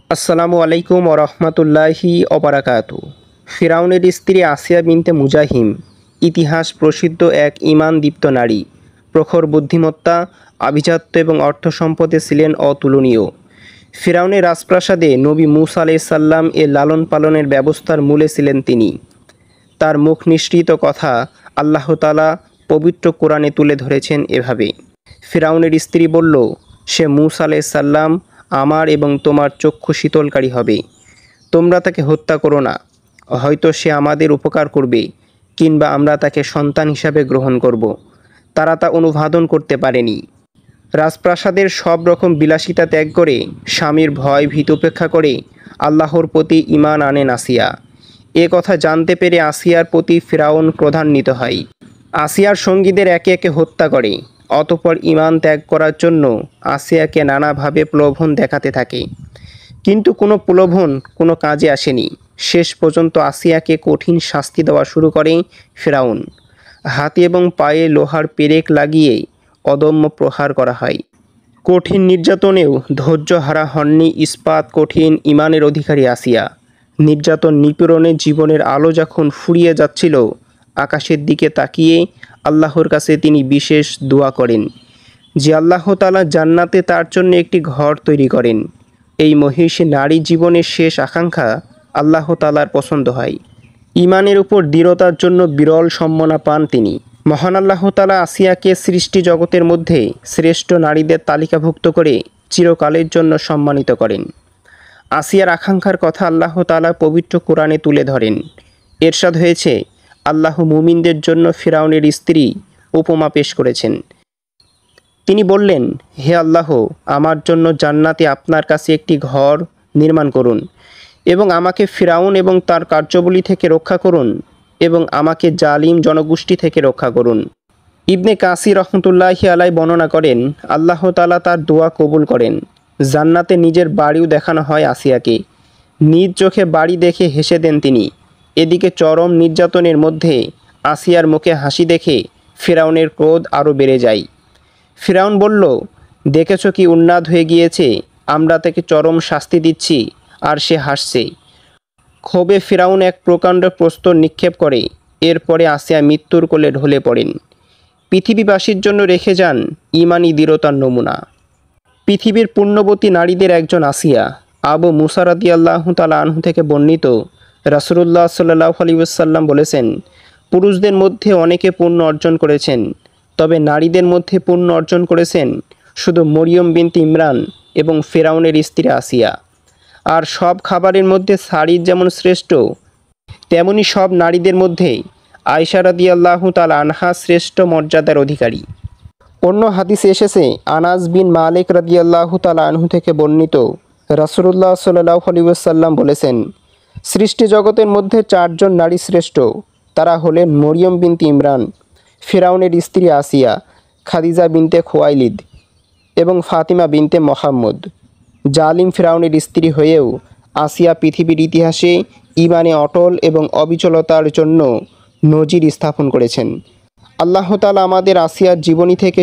আসসালামু আলাইকুম ওরহমতুল্লাহি অবরাকাতু। ফিরাউনের স্ত্রী আসিয়া বিনতে মুজাহিম ইতিহাস প্রসিদ্ধ এক ঈমানদীপ্ত নারী। প্রখর বুদ্ধিমত্তা, আভিজাত্য এবং অর্থ সম্পদে ছিলেন অতুলনীয়। ফিরাউনের রাজপ্রাসাদে নবী মূসা আলাইহিস সালাম এর লালন পালনের ব্যবস্থার মূলে ছিলেন তিনি। তার মুখ নিঃসৃত কথা আল্লাহ তাআলা পবিত্র কোরআনে তুলে ধরেছেন এভাবে। ফিরাউনের স্ত্রী বলল, সে মূসা আলাইহিস সালাম আমার এবং তোমার চক্ষু শীতলকারী হবে। তোমরা তাকে হত্যা করো না, হয়তো সে আমাদের উপকার করবে, কিংবা আমরা তাকে সন্তান হিসাবে গ্রহণ করব। তারা তা অনুধাবন করতে পারেনি। রাজপ্রাসাদের সব রকম বিলাসিতা ত্যাগ করে, স্বামীর ভয় ভীত উপেক্ষা করে আল্লাহর প্রতি ঈমান আনেন আসিয়া। এ কথা জানতে পেরে আসিয়ার প্রতি ফিরাউন ক্রোধান্বিত হয়। আসিয়ার সঙ্গীদের একে একে হত্যা করে। অতঃপর ঈমান ত্যাগ করার জন্য আসিয়াকে নানাভাবে প্রলোভন দেখাতে থাকে, কিন্তু কোনো প্রলোভন কোনো কাজে আসেনি। শেষ পর্যন্ত আসিয়াকে কঠিন শাস্তি দেওয়া শুরু করে ফিরাউন। হাতে এবং পায়ে লোহার পেরেক লাগিয়ে অদম্য প্রহার করা হয়। কঠিন নির্যাতনেও ধৈর্য হারা হননি ইস্পাত কঠিন ঈমানের অধিকারী আসিয়া। নির্যাতন নিপীড়নে জীবনের আলো যখন ফুরিয়ে যাচ্ছিল, আকাশের দিকে তাকিয়ে আল্লাহর কাছে তিনি বিশেষ দোয়া করেন যে আল্লাহ তাআলা জান্নাতে তার জন্য একটি ঘর তৈরি করেন। এই মহিষী নারী জীবনের শেষ আকাঙ্ক্ষা আল্লাহ তাআলার পছন্দ হয়। ঈমানের উপর দৃঢ়তার জন্য বিরল সম্মাননা পান তিনি। মহান আল্লাহ তাআলা আসিয়াকে সৃষ্টি জগতের মধ্যে শ্রেষ্ঠ নারীদের তালিকাভুক্ত করে চিরকালের জন্য সম্মানিত করেন। আসিয়ার আকাঙ্ক্ষার কথা আল্লাহ তাআলা পবিত্র কোরআনে তুলে ধরেন। এরশাদ হয়েছে, আল্লাহ মুমিনদের জন্য ফিরাউনের স্ত্রী উপমা পেশ করেছেন। তিনি বললেন, হে আল্লাহ, আমার জন্য জান্নাতে আপনার কাছে একটি ঘর নির্মাণ করুন এবং আমাকে ফিরাউন এবং তার কার্যাবলী থেকে রক্ষা করুন এবং আমাকে জালিম জনগোষ্ঠী থেকে রক্ষা করুন। ইবনে কাসির রহমতুল্লাহি আলাই বর্ণনা করেন, আল্লাহ তাআলা তার দোয়া কবুল করেন। জান্নাতে নিজের বাড়িও দেখানো হয় আসিয়াকে। নিজ চোখে বাড়ি দেখে হেসে দেন তিনি। এদিকে চরম নির্যাতনের মধ্যে আসিয়ার মুখে হাসি দেখে ফিরাউনের ক্রোধ আরও বেড়ে যায়। ফিরাউন বলল, দেখেছ কি উন্মাদ হয়ে গিয়েছে, আমরা তাকে চরম শাস্তি দিচ্ছি আর সে হাসছে। ক্ষোভে ফিরাউন এক প্রকাণ্ড প্রস্তর নিক্ষেপ করে। এরপরে আসিয়া মৃত্যুর কোলে ঢলে পড়েন। পৃথিবীবাসীর জন্য রেখে যান ঈমানি দৃঢ়তার নমুনা। পৃথিবীর পুণ্যবতী নারীদের একজন আসিয়া। আবু মুসা রাদিয়াল্লাহু তাআলা আনহু থেকে বর্ণিত, রাসূলুল্লাহ সাল্লাল্লাহু আলাইহি ওয়াসাল্লাম বলেছেন, পুরুষদের মধ্যে অনেকে পুণ্য অর্জন করেছেন, তবে নারীদের মধ্যে পুণ্য অর্জন করেছেন শুধু মরিয়ম বিনতে ইমরান এবং ফিরাউনের স্ত্রী আসিয়া। আর সব খাবারের মধ্যে সারির যেমন শ্রেষ্ঠ, তেমনি সব নারীদের মধ্যে আয়েশা রাদিয়াল্লাহু তাআলা আনহা শ্রেষ্ঠ মর্যাদার অধিকারী। অন্য হাদিসে এসেছে, আনাস বিন মালিক রাদিয়াল্লাহু তাআলা আনহু থেকে বর্ণিত, রাসূলুল্লাহ সাল্লাল্লাহু আলাইহি ওয়াসাল্লাম বলেছেন, সৃষ্টি জগতের মধ্যে চারজন নারী শ্রেষ্ঠ। তারা হলেন মরিয়ম বিনতে ইমরান, ফিরাউনের স্ত্রী আসিয়া, খাদিজা বিনতে খুয়াইলিদ এবং ফাতিমা বিনতে মুহাম্মদ। জালিম ফিরাউনের স্ত্রী হয়েও আসিয়া পৃথিবীর ইতিহাসে ঈমানে অটল এবং অবিচলতার জন্য নজির স্থাপন করেছেন। আল্লাহ তাআলা আমাদের আসিয়ার জীবনী থেকে